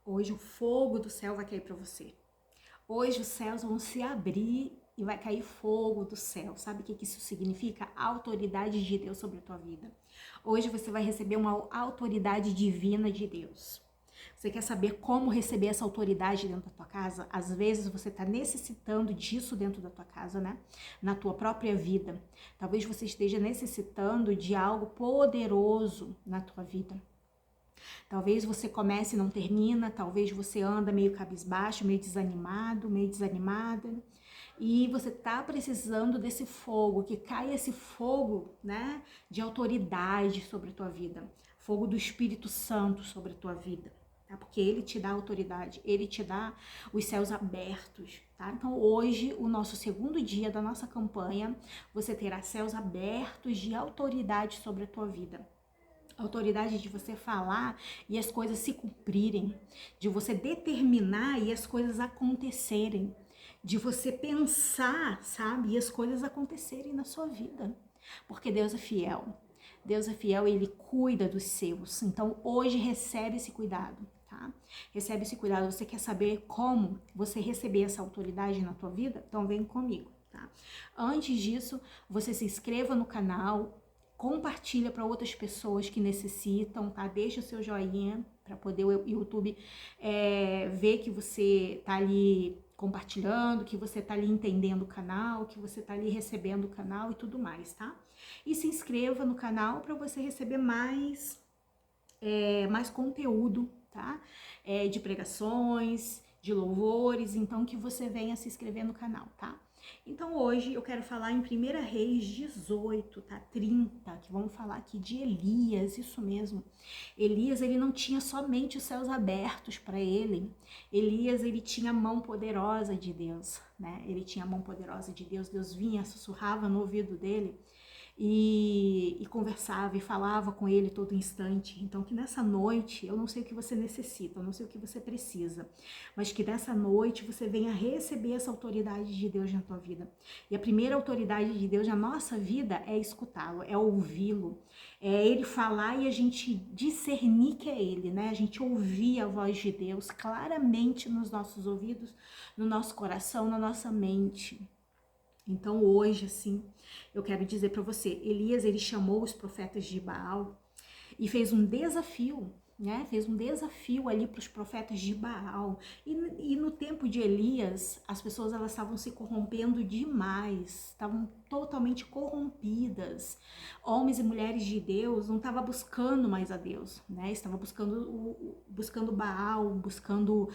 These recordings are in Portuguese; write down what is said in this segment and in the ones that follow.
Hoje o fogo do céu vai cair para você. Hoje os céus vão se abrir e vai cair fogo do céu. Sabe o que isso significa? A autoridade de Deus sobre a tua vida. Hoje você vai receber uma autoridade divina de Deus. Você quer saber como receber essa autoridade dentro da tua casa? Às vezes você está necessitando disso dentro da tua casa, né? Na tua própria vida. Talvez você esteja necessitando de algo poderoso na tua vida. Talvez você comece e não termina, talvez você anda meio cabisbaixo, meio desanimado, meio desanimada. E você tá precisando desse fogo, que caia esse fogo, né, de autoridade sobre a tua vida. Fogo do Espírito Santo sobre a tua vida. Tá? Porque ele te dá autoridade, ele te dá os céus abertos, tá? Então hoje, o nosso segundo dia da nossa campanha, você terá céus abertos de autoridade sobre a tua vida. Autoridade de você falar e as coisas se cumprirem, de você determinar e as coisas acontecerem, de você pensar, sabe, e as coisas acontecerem na sua vida, porque Deus é fiel. Deus é fiel e Ele cuida dos seus. Então hoje recebe esse cuidado, tá? Recebe esse cuidado. Você quer saber como você receber essa autoridade na tua vida? Então vem comigo, tá? Antes disso, você se inscreva no canal, compartilha para outras pessoas que necessitam, tá? Deixa o seu joinha para poder o YouTube ver que você tá ali compartilhando, que você tá ali entendendo o canal, que você tá ali recebendo o canal e tudo mais, tá? E se inscreva no canal para você receber mais conteúdo, tá? De pregações, de louvores, então que você venha se inscrever no canal, tá? Então hoje eu quero falar em 1 Reis 18, tá? 30, que vamos falar aqui de Elias, isso mesmo. Elias, ele não tinha somente os céus abertos para ele. Elias, ele tinha a mão poderosa de Deus, né? Ele tinha a mão poderosa de Deus. Deus vinha, sussurrava no ouvido dele e conversava e falava com ele todo instante. Então que nessa noite, eu não sei o que você necessita, eu não sei o que você precisa, mas que nessa noite você venha receber essa autoridade de Deus na tua vida. E a primeira autoridade de Deus na nossa vida é escutá-lo, é ouvi-lo, é ele falar e a gente discernir que é ele, né? A gente ouvir a voz de Deus claramente nos nossos ouvidos, no nosso coração, na nossa mente. Então hoje, assim, eu quero dizer para você, Elias, ele chamou os profetas de Baal e fez um desafio, né? Fez um desafio ali para os profetas de Baal. E no tempo de Elias, as pessoas elas estavam se corrompendo demais, estavam totalmente corrompidas. Homens e mulheres de Deus não estavam buscando mais a Deus, né? Estavam buscando Baal, buscando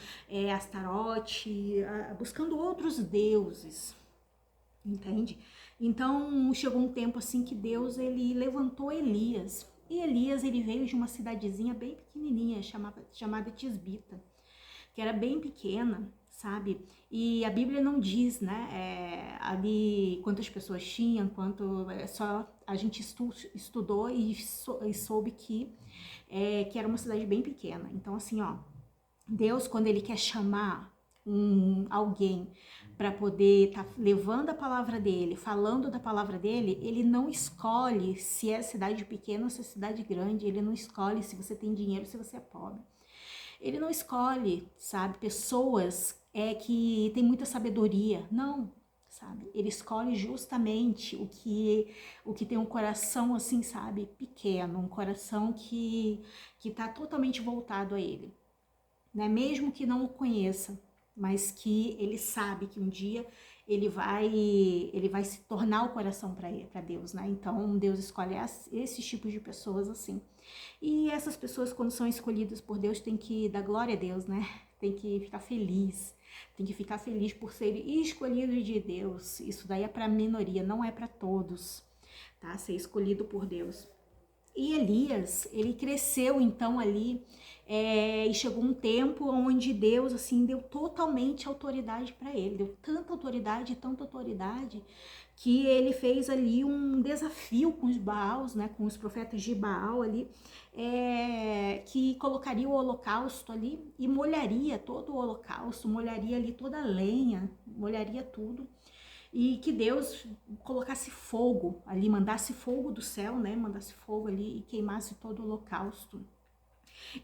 Astarote, buscando outros deuses. Entende? Então chegou um tempo assim que Deus ele levantou Elias. E Elias ele veio de uma cidadezinha bem pequenininha chamada Tisbita, que era bem pequena, sabe? E a Bíblia não diz, né? Ali quantas pessoas tinham, só a gente estudou e soube que era uma cidade bem pequena. Então assim, ó, Deus quando ele quer chamar alguém para poder estar levando a palavra dele, falando da palavra dele, ele não escolhe se é cidade pequena ou se é cidade grande, ele não escolhe se você tem dinheiro ou se você é pobre. Ele não escolhe, sabe, pessoas que tem muita sabedoria, não, sabe? Ele escolhe justamente o que tem um coração assim, sabe, pequeno, um coração que tá totalmente voltado a ele, né? Mesmo que não o conheça, mas que ele sabe que um dia ele vai se tornar o coração para Deus, né? Então Deus escolhe esses tipos de pessoas assim. E essas pessoas, quando são escolhidas por Deus, tem que dar glória a Deus, né? Tem que ficar feliz. Tem que ficar feliz por serem escolhidos de Deus. Isso daí é para a minoria, não é para todos, tá? Ser escolhido por Deus. E Elias, ele cresceu então ali, e chegou um tempo onde Deus assim deu totalmente autoridade para ele, deu tanta autoridade, que ele fez ali um desafio com os Baals, né, com os profetas de Baal ali, que colocaria o holocausto ali e molharia todo o holocausto, molharia ali toda a lenha, molharia tudo. E que Deus colocasse fogo ali, mandasse fogo do céu, né? Mandasse fogo ali e queimasse todo o holocausto.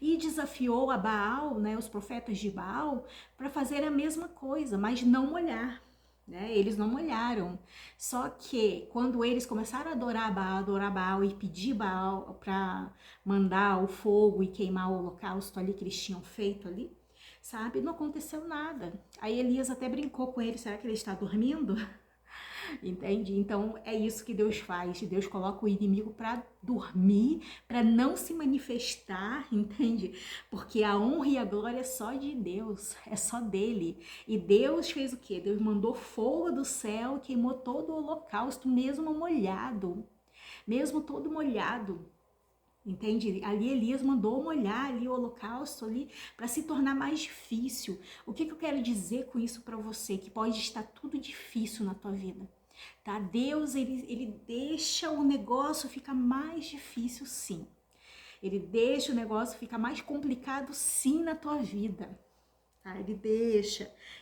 E desafiou a Baal, né, os profetas de Baal, para fazer a mesma coisa, mas não molhar. Né? Eles não molharam. Só que quando eles começaram a adorar Baal e pedir Baal para mandar o fogo e queimar o holocausto ali que eles tinham feito ali, sabe? Não aconteceu nada. Aí Elias até brincou com ele, será que ele está dormindo? Entende? Então é isso que Deus faz. Deus coloca o inimigo para dormir, para não se manifestar, entende? Porque a honra e a glória é só de Deus, é só dele. E Deus fez o quê? Deus mandou fogo do céu, queimou todo o holocausto, mesmo molhado, mesmo todo molhado. Entende? Ali Elias mandou molhar ali o holocausto ali para se tornar mais difícil. O que eu quero dizer com isso para você? Que pode estar tudo difícil na tua vida, tá? Deus, ele deixa o negócio ficar mais difícil, sim. Ele deixa o negócio ficar mais complicado, sim, na tua vida. Tá?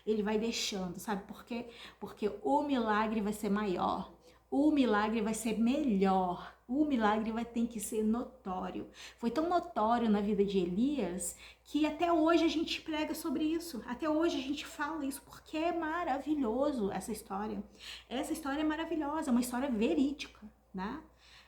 Ele vai deixando, sabe por quê? Porque o milagre vai ser maior. O milagre vai ser melhor, o milagre vai ter que ser notório. Foi tão notório na vida de Elias que até hoje a gente prega sobre isso, até hoje a gente fala isso, porque é maravilhoso essa história. Essa história é maravilhosa, é uma história verídica, né?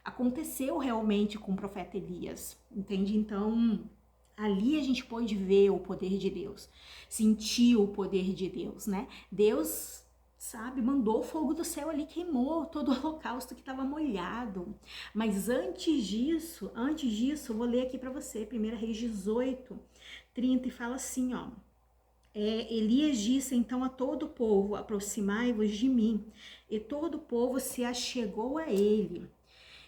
Aconteceu realmente com o profeta Elias, entende? Então, ali a gente pode ver o poder de Deus, sentir o poder de Deus, né? Deus, sabe, mandou o fogo do céu ali, queimou todo o holocausto que estava molhado. Mas antes disso, eu vou ler aqui para você, 1 Reis 18, 30, e fala assim, ó. Elias disse então a todo o povo, aproximai-vos de mim. E todo o povo se achegou a ele.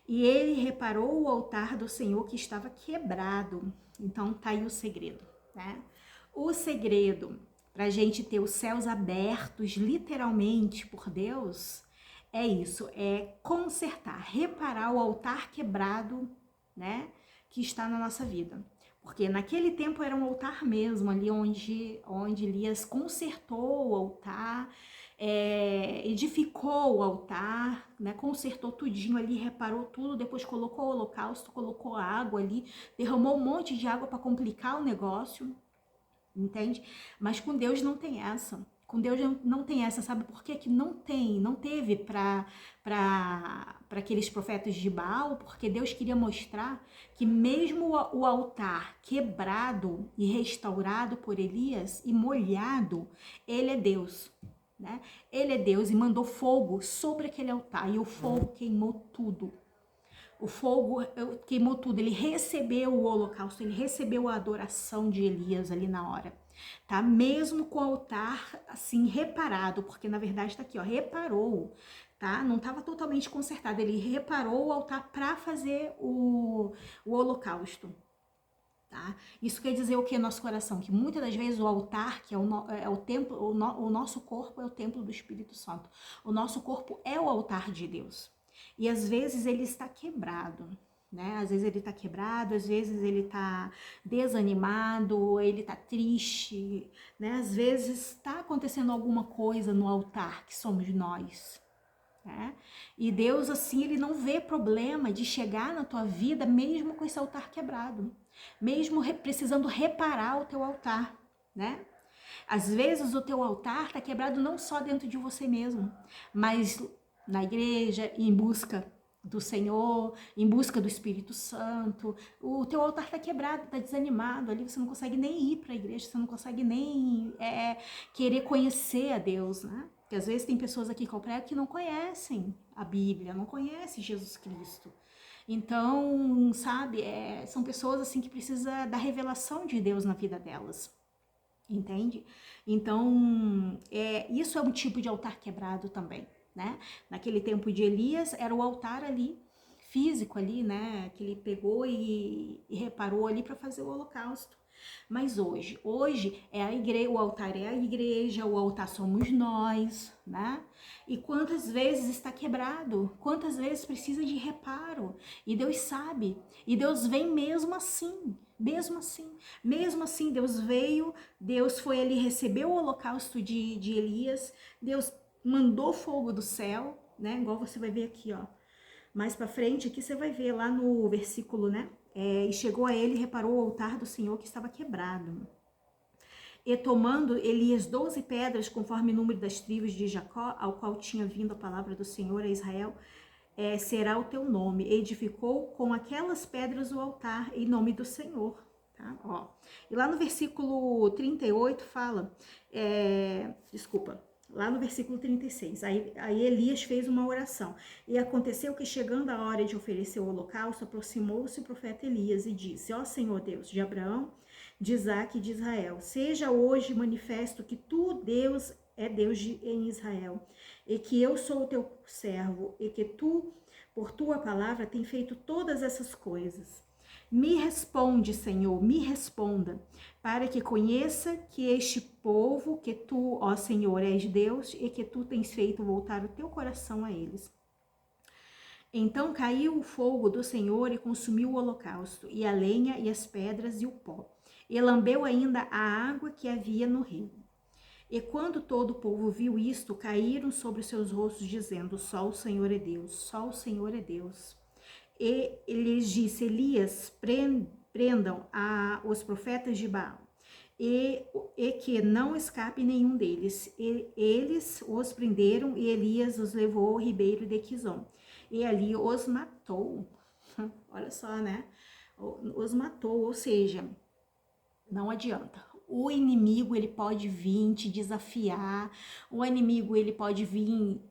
E ele reparou o altar do Senhor que estava quebrado. Então tá aí o segredo, né? O segredo para a gente ter os céus abertos, literalmente, por Deus, é isso, é consertar, reparar o altar quebrado, né, que está na nossa vida. Porque naquele tempo era um altar mesmo, ali onde Elias consertou o altar, edificou o altar, né, consertou tudinho ali, reparou tudo, depois colocou o holocausto, colocou a água ali, derramou um monte de água para complicar o negócio, entende? Mas com Deus não tem essa. Com Deus não tem essa, sabe por quê? Que não teve para aqueles profetas de Baal, porque Deus queria mostrar que mesmo o altar quebrado e restaurado por Elias e molhado, ele é Deus, né? Ele é Deus e mandou fogo sobre aquele altar e o fogo queimou tudo. O fogo queimou tudo, ele recebeu o holocausto, ele recebeu a adoração de Elias ali na hora, tá? Mesmo com o altar assim reparado, porque na verdade tá aqui, ó, reparou, tá? Não estava totalmente consertado, ele reparou o altar para fazer o holocausto. Tá? Isso quer dizer o que no nosso coração? Que muitas das vezes o altar, que é o templo, o nosso corpo é o templo do Espírito Santo. O nosso corpo é o altar de Deus. E às vezes ele está quebrado, né? Às vezes ele está quebrado, às vezes ele está desanimado, ele está triste, né? Às vezes está acontecendo alguma coisa no altar, que somos nós, né? E Deus, assim, ele não vê problema de chegar na tua vida mesmo com esse altar quebrado, mesmo precisando reparar o teu altar, né? Às vezes o teu altar está quebrado não só dentro de você mesmo, mas na igreja, em busca do Senhor, em busca do Espírito Santo. O teu altar está quebrado, está desanimado, ali você não consegue nem ir para a igreja, você não consegue nem querer conhecer a Deus, né? Porque às vezes tem pessoas aqui que eu prego que não conhecem a Bíblia, não conhecem Jesus Cristo. Então, sabe, são pessoas assim que precisam da revelação de Deus na vida delas. Entende? Então, isso é um tipo de altar quebrado também, né? Naquele tempo de Elias, era o altar ali, físico ali, né? Que ele pegou e reparou ali para fazer o holocausto. Mas hoje é a igreja, o altar é a igreja, o altar somos nós, né? E quantas vezes está quebrado, quantas vezes precisa de reparo, e Deus sabe, e Deus vem mesmo assim, Deus veio, Deus foi ali, recebeu o holocausto de Elias, Deus mandou fogo do céu, né? Igual você vai ver aqui, ó. Mais pra frente aqui você vai ver lá no versículo, né? e chegou a ele e reparou o altar do Senhor que estava quebrado. E tomando Elias 12 pedras, conforme o número das tribos de Jacó, ao qual tinha vindo a palavra do Senhor a Israel, será o teu nome. Edificou com aquelas pedras o altar em nome do Senhor. Tá? Ó. E lá no versículo 38 fala, lá no versículo 36, aí Elias fez uma oração. E aconteceu que, chegando a hora de oferecer o holocausto, aproximou-se o profeta Elias e disse: Ó Senhor Deus de Abraão, de Isaque e de Israel, seja hoje manifesto que tu, Deus, é Deus em Israel, e que eu sou o teu servo, e que tu, por tua palavra, tem feito todas essas coisas. Me responde, Senhor, me responda, para que conheça que este povo, que tu, ó Senhor, és Deus, e que tu tens feito voltar o teu coração a eles. Então caiu o fogo do Senhor e consumiu o holocausto, e a lenha, e as pedras, e o pó, e lambeu ainda a água que havia no rio. E quando todo o povo viu isto, caíram sobre os seus rostos, dizendo: Só o Senhor é Deus, só o Senhor é Deus. E lhes disse: Elias, prendam os profetas de Baal, e que não escape nenhum deles. E eles os prenderam, e Elias os levou ao ribeiro de Quizon, e ali os matou. Olha só, né? Os matou, ou seja, não adianta. O inimigo, ele pode vir te desafiar, o inimigo, ele pode vir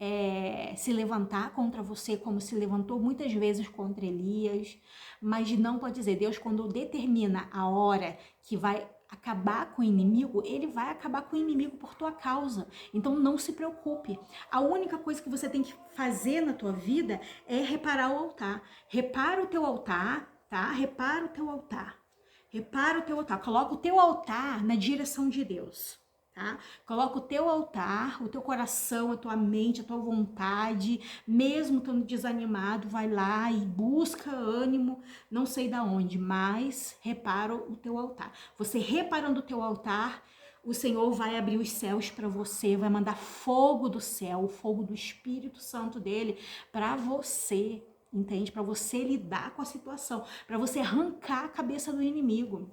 se levantar contra você, como se levantou muitas vezes contra Elias, mas não pode dizer, Deus, quando determina a hora que vai acabar com o inimigo, ele vai acabar com o inimigo por tua causa. Então não se preocupe. A única coisa que você tem que fazer na tua vida é reparar o altar. Repara o teu altar, tá? Repara o teu altar. Repara o teu altar, coloca o teu altar na direção de Deus, tá? Coloca o teu altar, o teu coração, a tua mente, a tua vontade, mesmo estando desanimado, vai lá e busca ânimo, não sei da onde, mas repara o teu altar. Você reparando o teu altar, o Senhor vai abrir os céus para você, vai mandar fogo do céu, o fogo do Espírito Santo dele para você. Entende? Para você lidar com a situação, para você arrancar a cabeça do inimigo.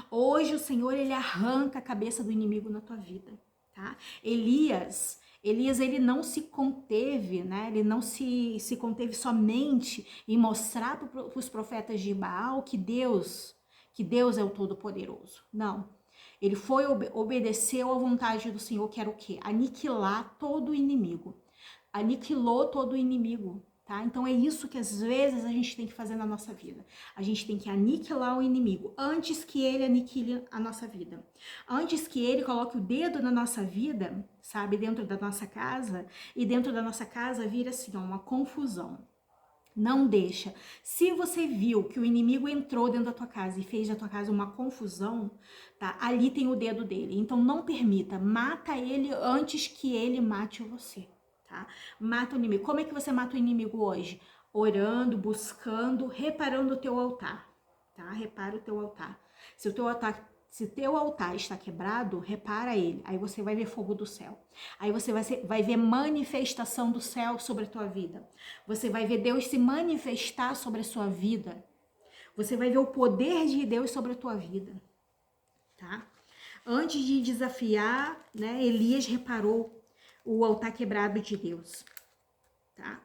Hoje o Senhor, ele arranca a cabeça do inimigo na tua vida, tá? Elias, ele não se conteve, né? Ele não se conteve somente em mostrar para os profetas de Baal que Deus é o Todo-Poderoso. Não. Ele foi obedeceu à vontade do Senhor, que era o quê? Aniquilar todo o inimigo. Aniquilou todo o inimigo. Tá? Então é isso que às vezes a gente tem que fazer na nossa vida. A gente tem que aniquilar o inimigo antes que ele aniquile a nossa vida. Antes que ele coloque o dedo na nossa vida, sabe, dentro da nossa casa, e dentro da nossa casa vira assim, ó, uma confusão. Não deixa. Se você viu que o inimigo entrou dentro da tua casa e fez da tua casa uma confusão, tá? Ali tem o dedo dele. Então não permita, mata ele antes que ele mate você. Tá? Mata o inimigo. Como é que você mata o inimigo hoje? Orando, buscando, reparando o teu altar, tá? Repara o teu altar. Se teu altar está quebrado, repara ele. Aí você vai ver fogo do céu. Aí você vai ver manifestação do céu sobre a tua vida. Você vai ver Deus se manifestar sobre a sua vida. Você vai ver o poder de Deus sobre a tua vida, tá? Antes de desafiar, né, Elias reparou o altar quebrado de Deus, tá?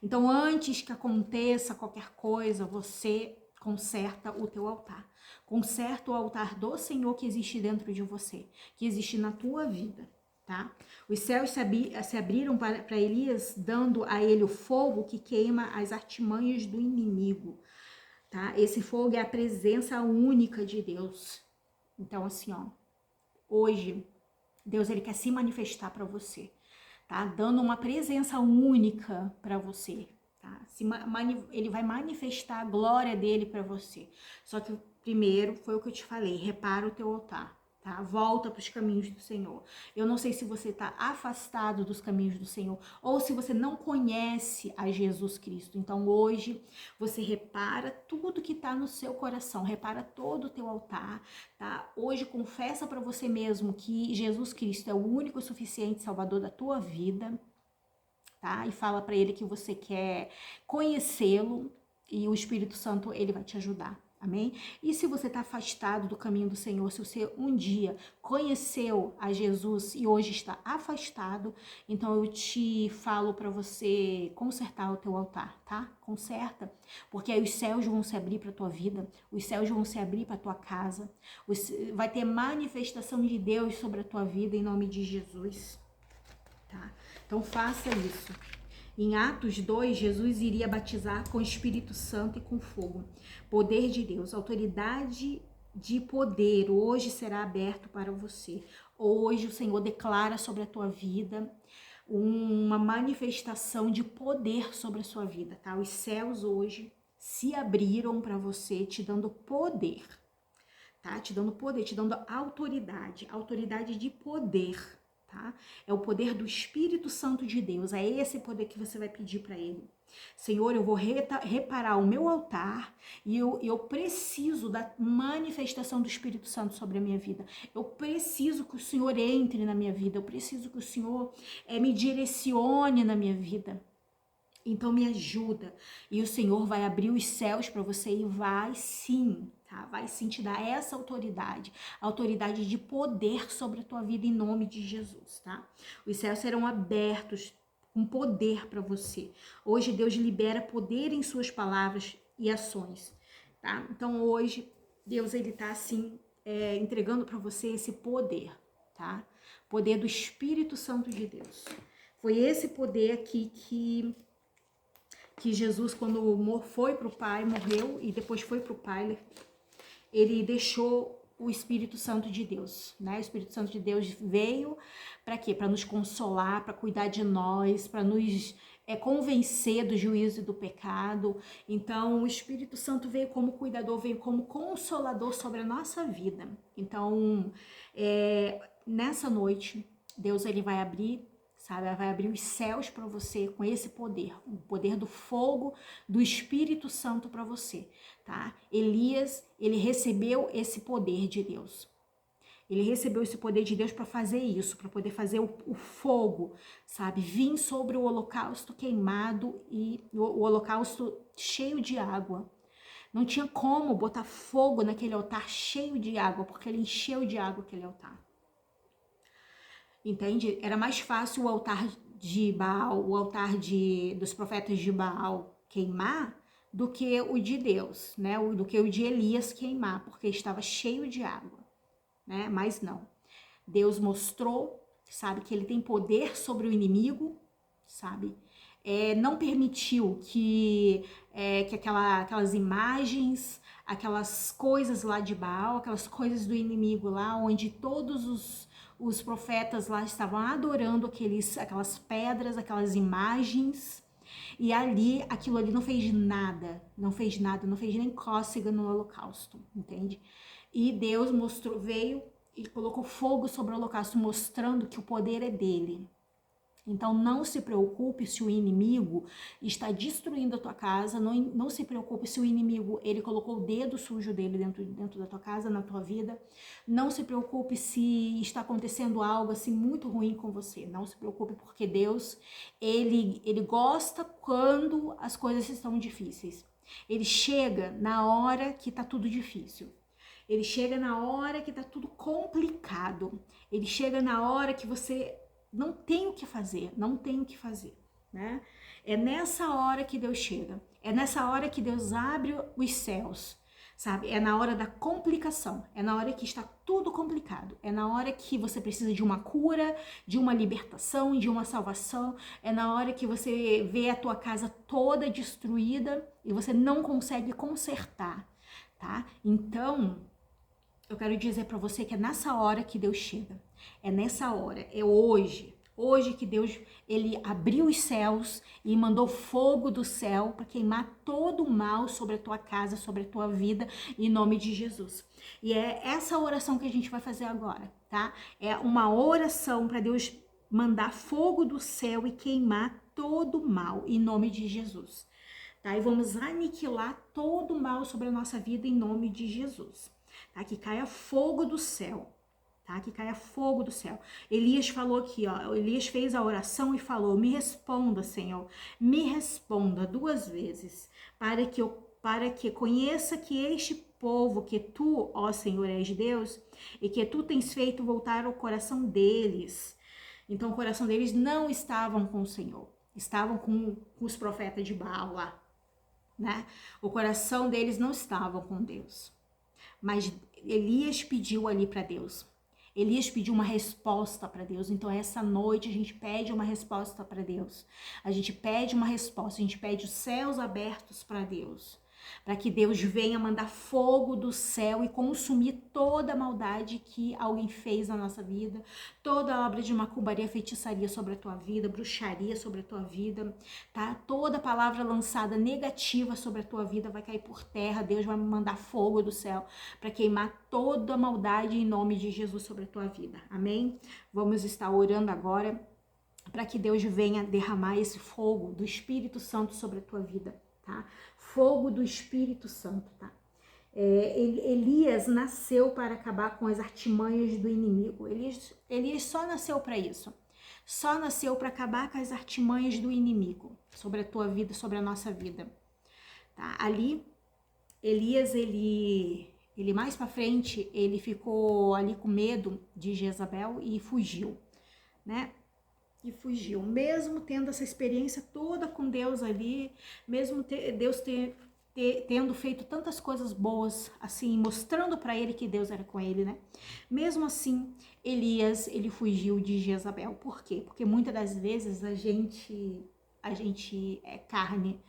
Então, antes que aconteça qualquer coisa, você conserta o teu altar. Conserta o altar do Senhor que existe dentro de você, que existe na tua vida, tá? Os céus se abriram para Elias, dando a ele o fogo que queima as artimanhas do inimigo, tá? Esse fogo é a presença única de Deus. Então, assim, ó, hoje Deus, ele quer se manifestar para você, tá? Dando uma presença única para você, tá? Ele vai manifestar a glória dele para você. Só que primeiro foi o que eu te falei, repara o teu altar, tá? Volta para os caminhos do Senhor. Eu não sei se você está afastado dos caminhos do Senhor ou se você não conhece a Jesus Cristo. Então hoje você repara tudo que está no seu coração, repara todo o teu altar, tá? Hoje confessa para você mesmo que Jesus Cristo é o único e suficiente Salvador da tua vida, tá? E fala para ele que você quer conhecê-lo. e o Espírito Santo, ele vai te ajudar. Amém? E se você está afastado do caminho do Senhor, se você um dia conheceu a Jesus e hoje está afastado, então eu te falo para você consertar o teu altar, tá? Conserta, porque aí os céus vão se abrir para tua vida, os céus vão se abrir para tua casa, vai ter manifestação de Deus sobre a tua vida em nome de Jesus, tá? Então faça isso. Em Atos 2, Jesus iria batizar com o Espírito Santo e com fogo. Poder de Deus, autoridade de poder, hoje será aberto para você. Hoje o Senhor declara sobre a tua vida uma manifestação de poder sobre a sua vida, tá? Os céus hoje se abriram para você, te dando poder, tá? Te dando poder, te dando autoridade de poder. Tá? É o poder do Espírito Santo de Deus, é esse poder que você vai pedir para ele. Senhor, eu vou reparar o meu altar e eu preciso da manifestação do Espírito Santo sobre a minha vida. Eu preciso que o Senhor entre na minha vida, eu preciso que o Senhor me direcione na minha vida. Então me ajuda. E o Senhor vai abrir os céus para você e vai sim, tá? Vai sim te dar essa autoridade de poder sobre a tua vida em nome de Jesus, tá? Os céus serão abertos com poder para você. Hoje Deus libera poder em suas palavras e ações, tá? Então hoje Deus ele tá assim entregando para você esse poder, tá? Poder do Espírito Santo de Deus. Foi esse poder aqui que Jesus, quando foi para o Pai, morreu e depois foi para o Pai, ele deixou o Espírito Santo de Deus, né? O Espírito Santo de Deus veio para quê? Para nos consolar, para cuidar de nós, para nos convencer do juízo e do pecado. Então, o Espírito Santo veio como cuidador, veio como consolador sobre a nossa vida. Então, nessa noite, Deus ele vai abrir, sabe? Vai abrir os céus para você com esse poder, o poder do fogo do Espírito Santo para você, tá? Elias, ele recebeu esse poder de Deus. Ele recebeu esse poder de Deus para fazer isso, para poder fazer o fogo, sabe? Vir sobre o holocausto queimado e o holocausto cheio de água. Não tinha como botar fogo naquele altar cheio de água, porque ele encheu de água aquele altar. Entende? Era mais fácil o altar de Baal, o altar dos profetas de Baal queimar do que o de Deus, né? Do que o de Elias queimar, porque estava cheio de água, né? Mas não. Deus mostrou, sabe, que ele tem poder sobre o inimigo, sabe? Não permitiu que aquelas imagens, aquelas coisas lá de Baal, aquelas coisas do inimigo lá, onde todos os profetas lá estavam adorando aquelas pedras, aquelas imagens, e ali, aquilo ali não fez nada, não fez nem cócega no holocausto, entende? E Deus veio e colocou fogo sobre o holocausto, mostrando que o poder é dele. Então não se preocupe se o inimigo está destruindo a tua casa, não se preocupe se o inimigo ele colocou o dedo sujo dele dentro da tua casa, na tua vida. Não se preocupe se está acontecendo algo assim muito ruim com você. Não se preocupe, porque Deus ele gosta quando as coisas estão difíceis. Ele chega na hora que tá tudo difícil. Ele chega na hora que tá tudo complicado. Ele chega na hora que você não tem o que fazer, né? É nessa hora que Deus chega, é nessa hora que Deus abre os céus, sabe? É na hora da complicação, é na hora que está tudo complicado, é na hora que você precisa de uma cura, de uma libertação, de uma salvação, é na hora que você vê a tua casa toda destruída e você não consegue consertar, tá? Então, eu quero dizer para você que é nessa hora que Deus chega. É nessa hora, é hoje que Deus ele abriu os céus e mandou fogo do céu para queimar todo o mal sobre a tua casa, sobre a tua vida, em nome de Jesus. E é essa oração que a gente vai fazer agora, tá? É uma oração para Deus mandar fogo do céu e queimar todo o mal, em nome de Jesus. Tá? E vamos aniquilar todo o mal sobre a nossa vida, em nome de Jesus. Tá? Que caia fogo do céu. tá? Que caia fogo do céu. Elias falou aqui, ó, Elias fez a oração e falou: me responda, Senhor, me responda 2 vezes, para que conheça que este povo, que tu, ó Senhor, és Deus, e que tu tens feito voltar o coração deles. Então o coração deles não estavam com o Senhor, estavam com os profetas de Baal lá, né? O coração deles não estava com Deus. Mas Elias pediu ali para Deus. Elias pediu uma resposta para Deus. Então essa noite a gente pede uma resposta para Deus. A gente pede uma resposta, a gente pede os céus abertos para Deus. Para que Deus venha mandar fogo do céu e consumir toda a maldade que alguém fez na nossa vida, toda obra de macumbaria, feitiçaria sobre a tua vida, bruxaria sobre a tua vida, tá? Toda palavra lançada negativa sobre a tua vida vai cair por terra. Deus vai mandar fogo do céu para queimar toda a maldade em nome de Jesus sobre a tua vida. Amém? Vamos estar orando agora para que Deus venha derramar esse fogo do Espírito Santo sobre a tua vida, tá? Fogo do Espírito Santo, tá? Elias nasceu para acabar com as artimanhas do inimigo. Elias só nasceu para isso. Só nasceu para acabar com as artimanhas do inimigo sobre a tua vida, sobre a nossa vida, tá? Ali, Elias, ele mais para frente, ele ficou ali com medo de Jezabel e fugiu, né? E fugiu, mesmo tendo essa experiência toda com Deus ali, mesmo Deus tendo feito tantas coisas boas, assim, mostrando para ele que Deus era com ele, né? Mesmo assim, Elias, ele fugiu de Jezabel. Por quê? Porque muitas das vezes a gente é carne.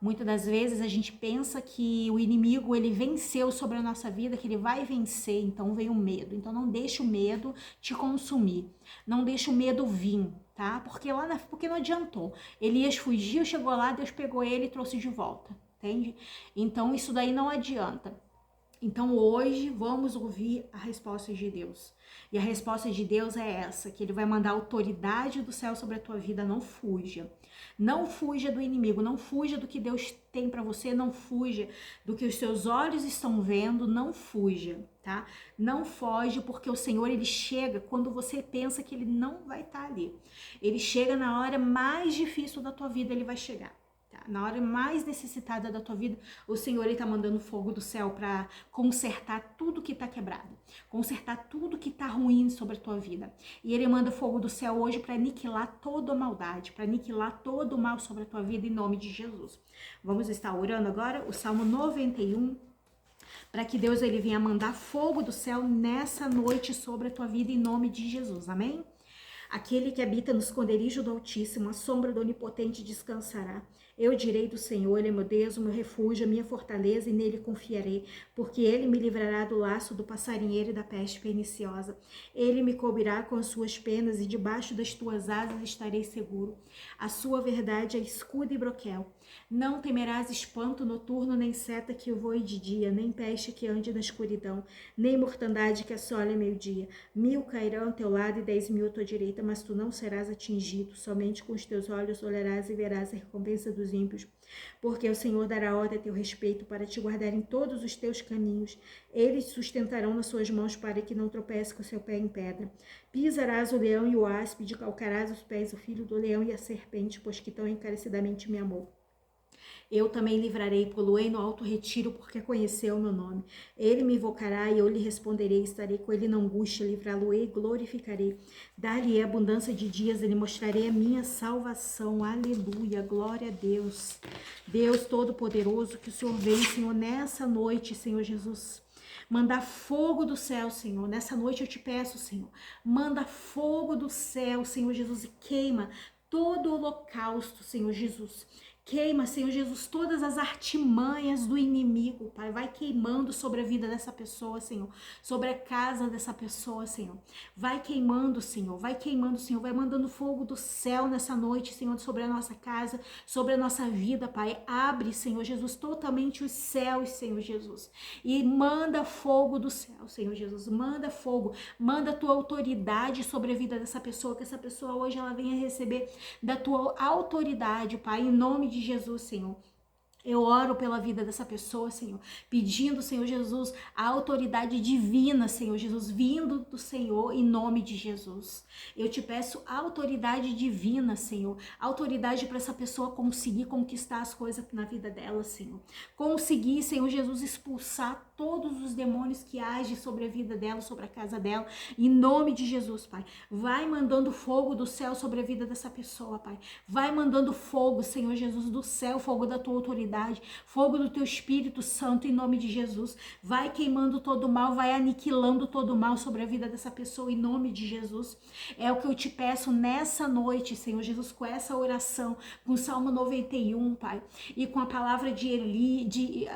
Muitas das vezes a gente pensa que o inimigo, ele venceu sobre a nossa vida, que ele vai vencer, então vem o medo. Então não deixa o medo te consumir, não deixa o medo vir, tá? Porque não adiantou. Elias fugiu, chegou lá, Deus pegou ele e trouxe de volta, entende? Então isso daí não adianta. Então hoje vamos ouvir a resposta de Deus. E a resposta de Deus é essa, que ele vai mandar a autoridade do céu sobre a tua vida. Não fuja. Não fuja do inimigo, não fuja do que Deus tem para você, não fuja do que os seus olhos estão vendo, não fuja, tá? Não foge, porque o Senhor, ele chega quando você pensa que ele não vai estar ali. Ele chega na hora mais difícil da tua vida, ele vai chegar. Na hora mais necessitada da tua vida, o Senhor está mandando fogo do céu para consertar tudo que está quebrado, consertar tudo que está ruim sobre a tua vida. E Ele manda fogo do céu hoje para aniquilar toda a maldade, para aniquilar todo o mal sobre a tua vida em nome de Jesus. Vamos estar orando agora o Salmo 91, para que Deus ele venha mandar fogo do céu nessa noite sobre a tua vida em nome de Jesus. Amém? Aquele que habita no esconderijo do Altíssimo, a sombra do Onipotente descansará. Eu direi do Senhor, Ele é meu Deus, o meu refúgio, a minha fortaleza, e nele confiarei, porque Ele me livrará do laço do passarinheiro e da peste perniciosa. Ele me cobrirá com as suas penas, e debaixo das tuas asas estarei seguro. A sua verdade é escudo e broquel. Não temerás espanto noturno, nem seta que voe de dia, nem peste que ande na escuridão, nem mortandade que assole ao meio-dia. 1000 cairão ao teu lado e 10.000 à tua direita, mas tu não serás atingido. Somente com os teus olhos olharás e verás a recompensa dos ímpios. Porque o Senhor dará ordem a teu respeito para te guardar em todos os teus caminhos. Eles sustentarão nas suas mãos para que não tropece com o seu pé em pedra. Pisarás o leão e o áspide, calcarás os pés o filho do leão e a serpente, pois que tão encarecidamente me amou. Eu também livrarei, poloei no alto retiro, porque conheceu o meu nome. Ele me invocará e eu lhe responderei, estarei com ele na angústia, livrá-lo-ei, glorificarei. Dar-lhe abundância de dias, ele mostrarei a minha salvação. Aleluia, glória a Deus. Deus Todo-Poderoso, que o Senhor vem, Senhor, nessa noite, Senhor Jesus. Manda fogo do céu, Senhor. Nessa noite eu te peço, Senhor. Manda fogo do céu, Senhor Jesus, e queima todo o holocausto, Senhor Jesus. Queima, Senhor Jesus, todas as artimanhas do inimigo, Pai. Vai queimando sobre a vida dessa pessoa, Senhor. Sobre a casa dessa pessoa, Senhor. Vai queimando, Senhor. Vai queimando, Senhor. Vai mandando fogo do céu nessa noite, Senhor, sobre a nossa casa, sobre a nossa vida, Pai. Abre, Senhor Jesus, totalmente os céus, Senhor Jesus. E manda fogo do céu, Senhor Jesus. Manda fogo. Manda a tua autoridade sobre a vida dessa pessoa, que essa pessoa hoje ela venha receber da tua autoridade, Pai, em nome de Jesus, Senhor. Eu oro pela vida dessa pessoa, Senhor, pedindo, Senhor Jesus, a autoridade divina, Senhor Jesus, vindo do Senhor em nome de Jesus. Eu te peço autoridade divina, Senhor, autoridade para essa pessoa conseguir conquistar as coisas na vida dela, Senhor. Conseguir, Senhor Jesus, expulsar todos os demônios que agem sobre a vida dela, sobre a casa dela, em nome de Jesus, Pai. Vai mandando fogo do céu sobre a vida dessa pessoa, Pai. Vai mandando fogo, Senhor Jesus, do céu, fogo da tua autoridade, fogo do teu Espírito Santo, em nome de Jesus. Vai queimando todo o mal, vai aniquilando todo o mal sobre a vida dessa pessoa, em nome de Jesus. É o que eu te peço nessa noite, Senhor Jesus, com essa oração, com o Salmo 91, Pai, e com a palavra de Eli,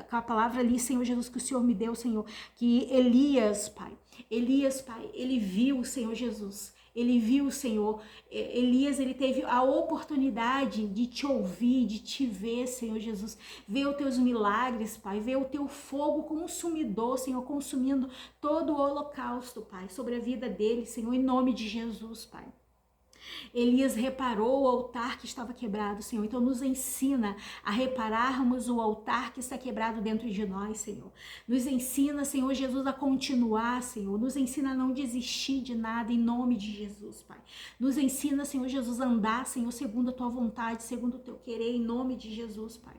com a palavra ali, Senhor Jesus, que o Senhor me deu, Senhor, que Elias, Pai, ele viu, Senhor Jesus, ele viu, Senhor, Elias, ele teve a oportunidade de te ouvir, de te ver, Senhor Jesus, ver os teus milagres, Pai, ver o teu fogo consumidor, Senhor, consumindo todo o holocausto, Pai, sobre a vida dele, Senhor, em nome de Jesus, Pai. Elias reparou o altar que estava quebrado, Senhor. Então nos ensina a repararmos o altar que está quebrado dentro de nós, Senhor. Nos ensina, Senhor Jesus, a continuar, Senhor. Nos ensina a não desistir de nada em nome de Jesus, Pai. Nos ensina, Senhor Jesus, a andar, Senhor, segundo a tua vontade, segundo o teu querer, em nome de Jesus, Pai.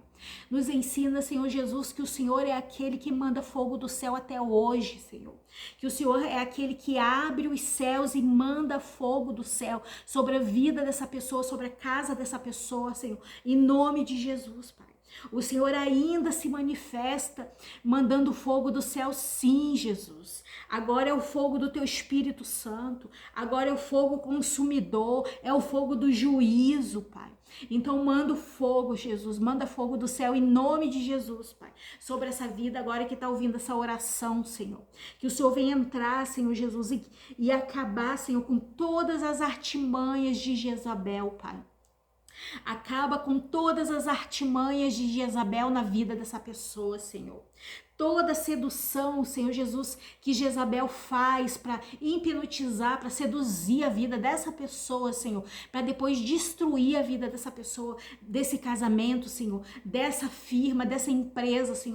Nos ensina, Senhor Jesus, que o Senhor é aquele que manda fogo do céu até hoje, Senhor. Que o Senhor é aquele que abre os céus e manda fogo do céu sobre a vida dessa pessoa, sobre a casa dessa pessoa, Senhor. Em nome de Jesus, Pai. O Senhor ainda se manifesta mandando fogo do céu, sim, Jesus. Agora é o fogo do teu Espírito Santo. Agora é o fogo consumidor. É o fogo do juízo, Pai. Então manda o fogo, Jesus. Manda fogo do céu em nome de Jesus, Pai. Sobre essa vida agora que está ouvindo essa oração, Senhor. Que o Senhor venha entrar, Senhor Jesus, e acabar, Senhor, com todas as artimanhas de Jezabel, Pai. Acaba com todas as artimanhas de Jezabel na vida dessa pessoa, Senhor. Toda sedução, Senhor Jesus, que Jezabel faz para hipnotizar, para seduzir a vida dessa pessoa, Senhor, para depois destruir a vida dessa pessoa, desse casamento, Senhor, dessa firma, dessa empresa, Senhor.